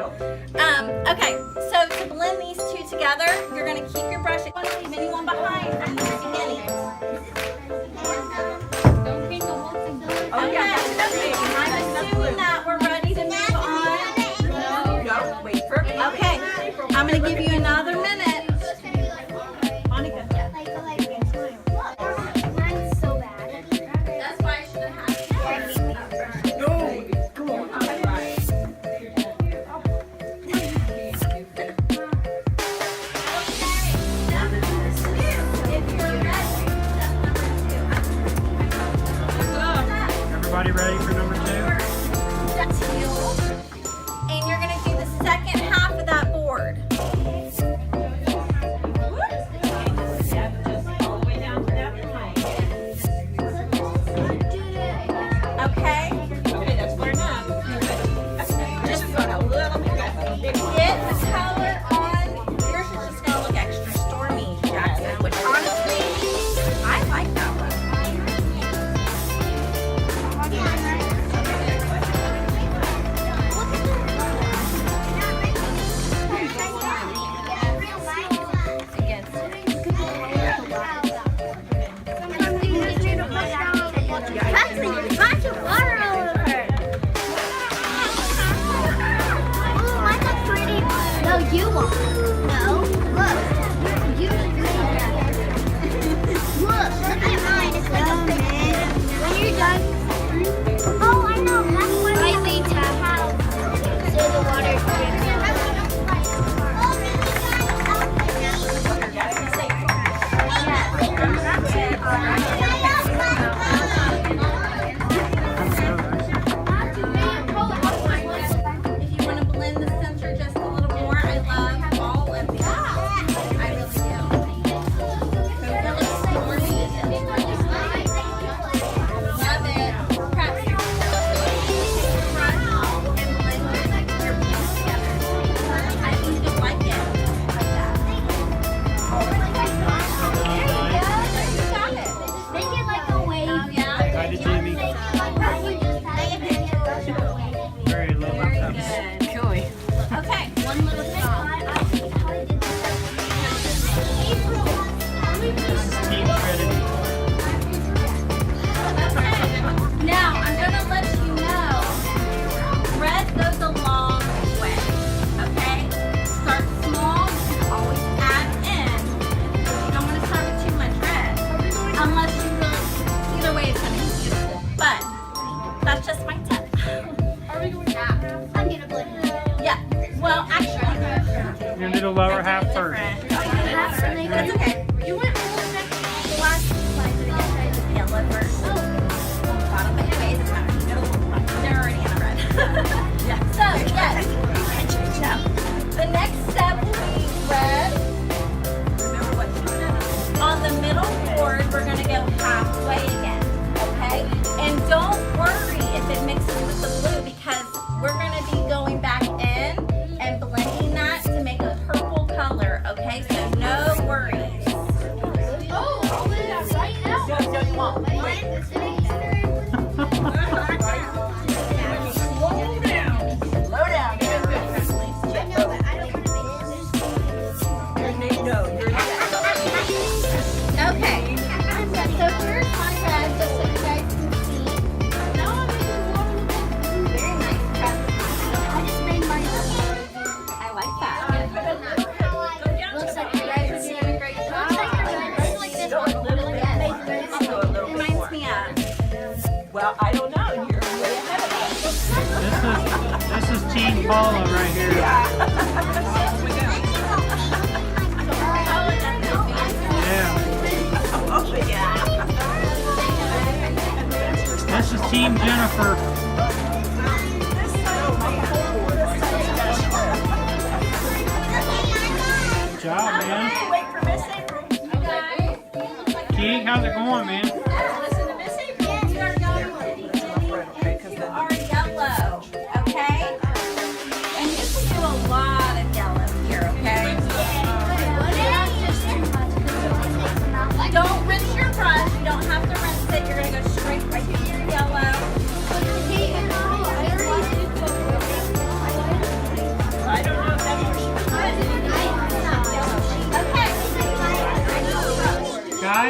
Okay, so to blend these two together, you're going to keep your brush. Don't leave anyone behind from the beginning. Okay, I'm assuming that we're ready to move on. No, wait for it. Okay, I'm going to give you another minute. Mine's so bad. That's why I should have had it. No, come on. Everybody ready for number 2? And you're going to do the second half of that board. Okay? Okay, that's far enough. Just a little bit. Get the color on. Yours is just going to look extra stormy, Jackson, which honestly, I like that one. You won't. No. Look. You made that. Look at mine. It's like a big. When you're done. Oh, I know. That's why. Lightly tap. So the water. If you want to blend the center just a little more, I love all of these. I really do. It looks stormy. Love it. Perhaps you can brush and blend your pieces together. I think you'll like it like that. You got it. Make it like a wave. Oh, yeah? Hi to Jimmy. Very low. Good. Okay, one little stop. Team Trinity. Now, I'm going to let you know, red goes a long way, okay? Start small, you can always add in. You don't want to start with too much red, unless you really, either way it's going to be beautiful. But, that's just my tip. I'm gonna blend it. Yeah, well, actually, You're going to do the lower half first. that's okay. You went the last slide to get the yellow first. Bottom, but anyways, it's not they're already in the red. Yeah. So, yes. The next step will be red. Remember what you said. On the middle board, we're going to go halfway again, okay? And don't worry if it mixes with the blue because we're going to be going back in and blending that to make a purple color, okay? So no worries. Oh, I'll blend that right now. No, you won't. Slow down. Slow down. No, you're Okay. So here's my red, just so you guys can see. Very nice. I just made mine I like that. Looks like you guys are doing a great job. Looks like this one. Reminds me of. Well, I don't know. You're way ahead of us. This is Team Paula right here. Yeah. Oh, yeah. This is Team Jennifer. Good job, man. Wait for Miss April. Keeg, how's it going, man? Listen to Miss April. We are going to our yellow, okay? And you can do a lot of yellow here, okay? Don't rinse your brush. You don't have to rinse it. You're going to go straight right to your yellow.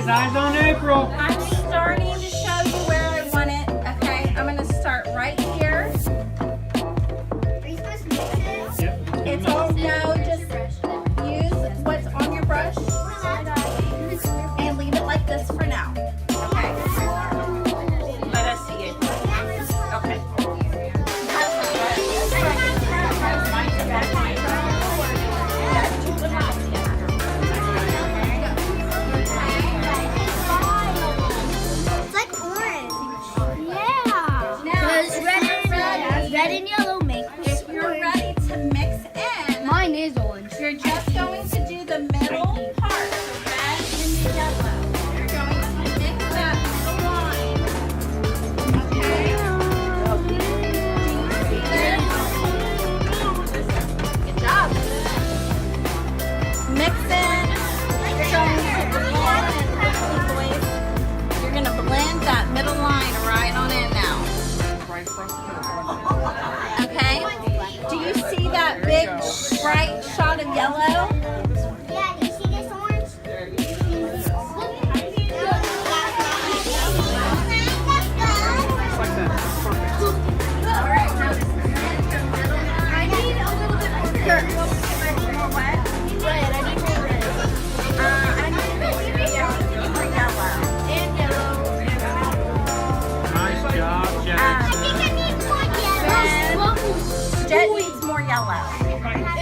guys, eyes on April. I'm starting to show you where I want it. Okay, I'm gonna start right here. Are you supposed to mix it? Yep. It's all no, just use what's on your brush and leave it like this for now. Okay. Let us see it. Okay. It's like orange. Yeah. Because red and yellow make If you're ready to mix in, Mine is orange. you're just going to do the middle part, the red and the yellow. You're going to mix that middle line. Okay? Do you see this? Good job. Mix in. You're going to blend, boys. You're going to blend that middle line right on in now. Okay? Do you see that big bright shot of yellow? Yeah, do you see this orange? I need a little bit more wet. Red, I need more red. I need more yellow. And yellow. Nice job, I Jackson. think I need more yellow. Jet needs more yellow.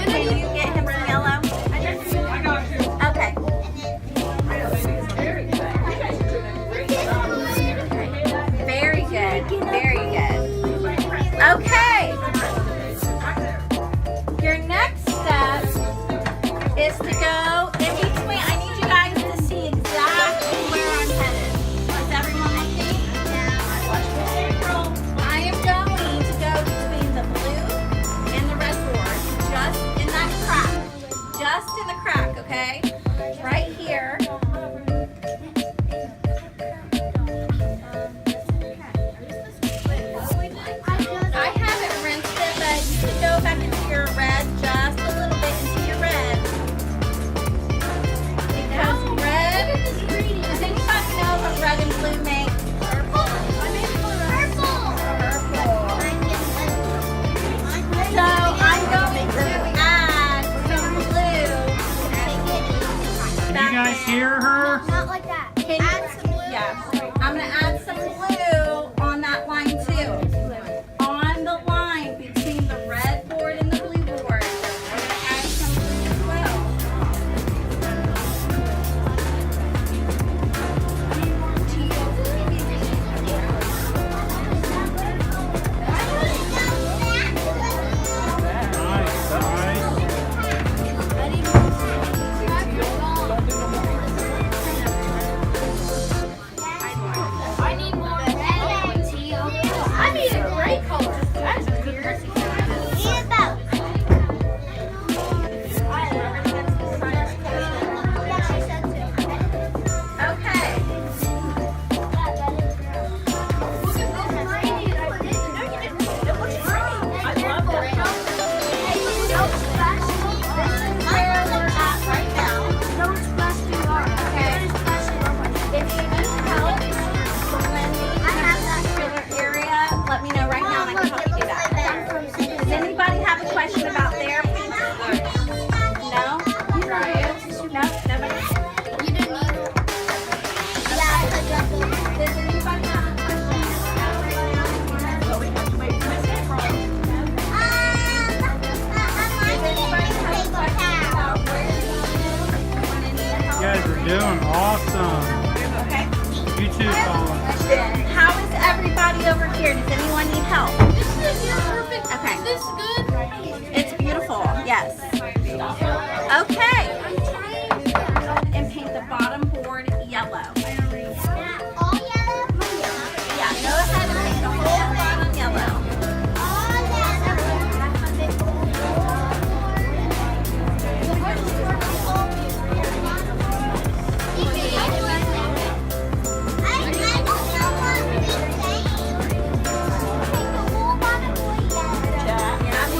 Can you get him some yellow? Okay. Very good. Very good. Okay. Your next step is to go in between. I need you guys to see exactly where I'm headed. Is everyone looking? I am going to go between the blue and the red board, just in that crack. Just in the crack, okay? Right here. I haven't rinsed it, but you can go back into your red just a little bit into your red. Because red, does anybody know what red and blue make? Purple. So I'm going to add some blue. Can you guys hear her? Not like that. Can you, yeah. I'm going to add some blue on that line too. On the line between the red board and the blue board. I'm going to add some blue as well. Nice, nice. I need more red and teal. I need a gray color. That's weird. Need about. Yeah, she said so. Okay. I love that. Where we're at right now. Okay. If you need help blending that particular area, let me know right now and I can help you do that. Does anybody have a question about their painting? No? No? Nobody? You didn't need it. Yeah, I got the. Does anybody have a question? Does anybody have a question about where You guys are doing awesome. Okay. You too, Colin. How is everybody over here? Does anyone need help? This is perfect. Okay. This is good. It's beautiful. Yes. Okay. And paint the bottom board yellow. All yellow. Yeah, go ahead and paint the whole bottom yellow. All yellow.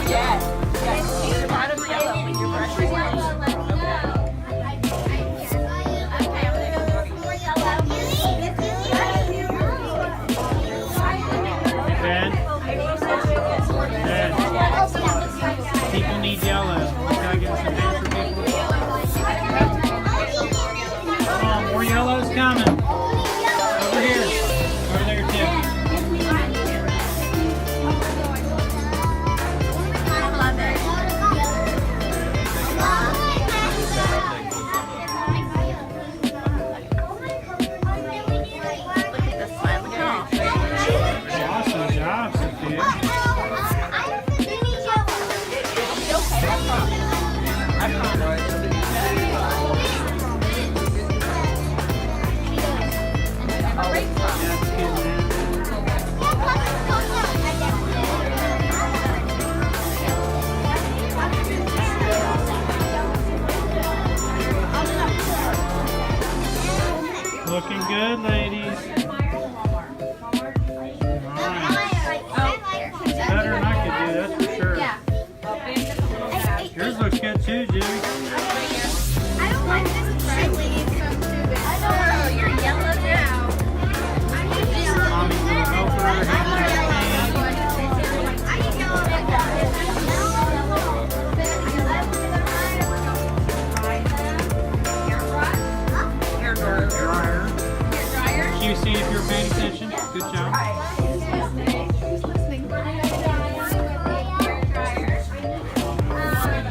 Yeah. Bottom yellow. looks good too, Jimmy. I don't like this chili. Oh, you're yellow now. Mommy's gonna help her out here. Hair dryer. Dryer. QC, if you're paying attention, good job.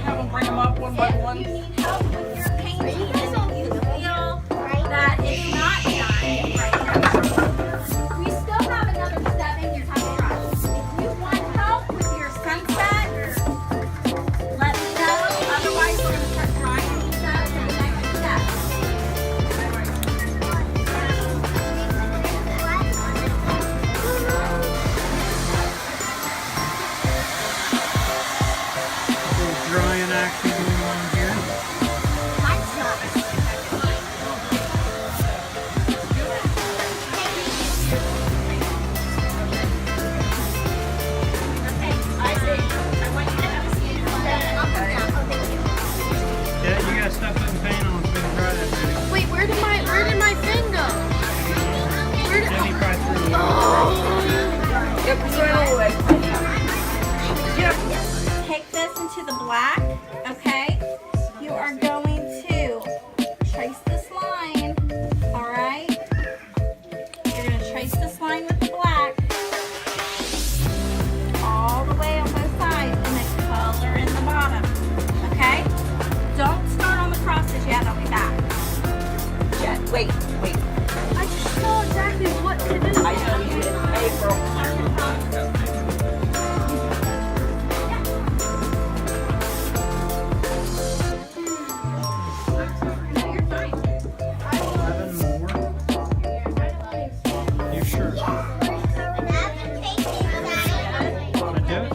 Have them bring them up one by one. You need help with your painting and you feel that it's not done right now. We still have another step in your time to rush. If you want help with your sunset, let me know. Otherwise, we're going to start drying these up for the next step. Little drying action going on here. Yeah, you gotta stop putting paint on so we can dry that baby. Wait, where did my thing go? Jimmy probably threw it away. Yep, throw it all away. Yep. Take this into the black, okay? You are going to trace this line, all right? You're going to trace this line with the black all the way on both sides and then color in the bottom, okay? Don't start on the crosses yet, I'll be back. Jen, wait. I just saw exactly what to do. I know you did. April. No, you're fine. 11 more. You sure? Wanna do it?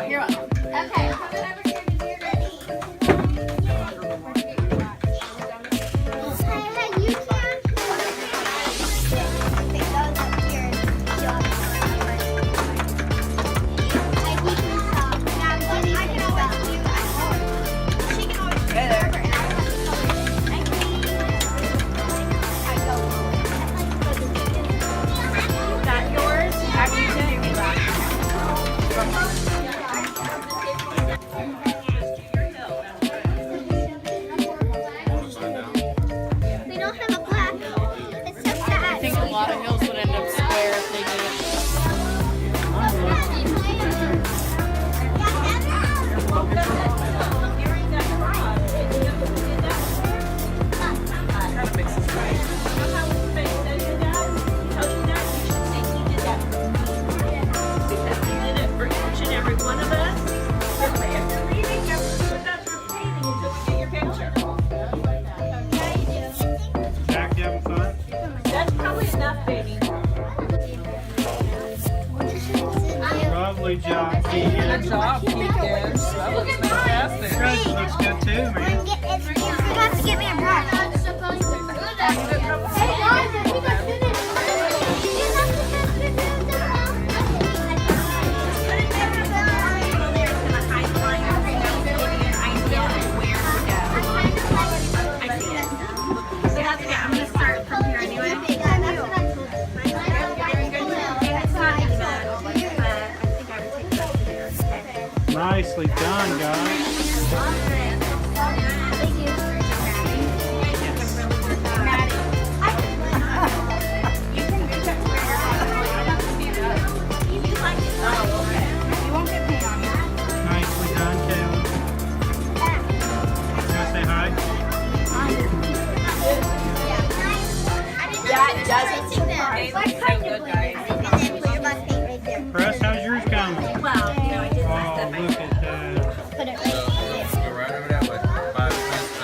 You're welcome. Okay, come on over here when you're ready. Is that yours? They don't have a black. It's so sad. I think a lot of hills would end up square if they did it. Kind of makes sense. Every one of us. If you're leaving, you have to put that for painting until we get your picture. Jack, you having fun? That's probably enough, baby. Lovely job, Good Keegan. job, Keegan. That looks fantastic. Yours looks good too, man. You have to get me a brush. Hey, guys, I think I finished. Nicely done, guys. Nicely done, Caleb. You wanna say hi? Yeah, it does. It's so good, guys. Press, how's yours coming? Well, you know, I did my Oh, stuff. look at that. Put it right Go right over that way. 5 minutes.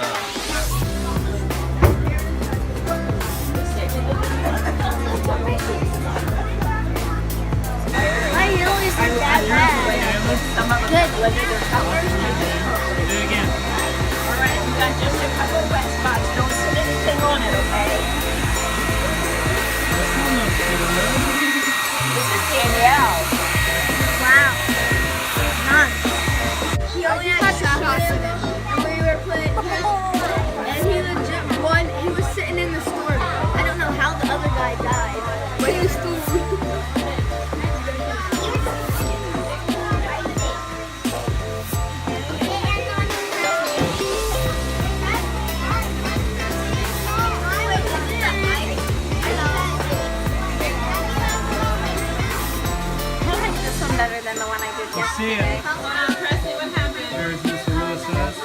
see it. Hold on, Presley, what happened? There's Mr. Willis's.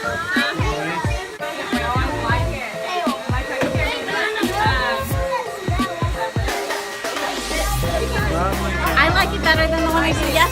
Ready? We always like it. Like how you hear me. Lovely job. I like it better than the one I did yesterday.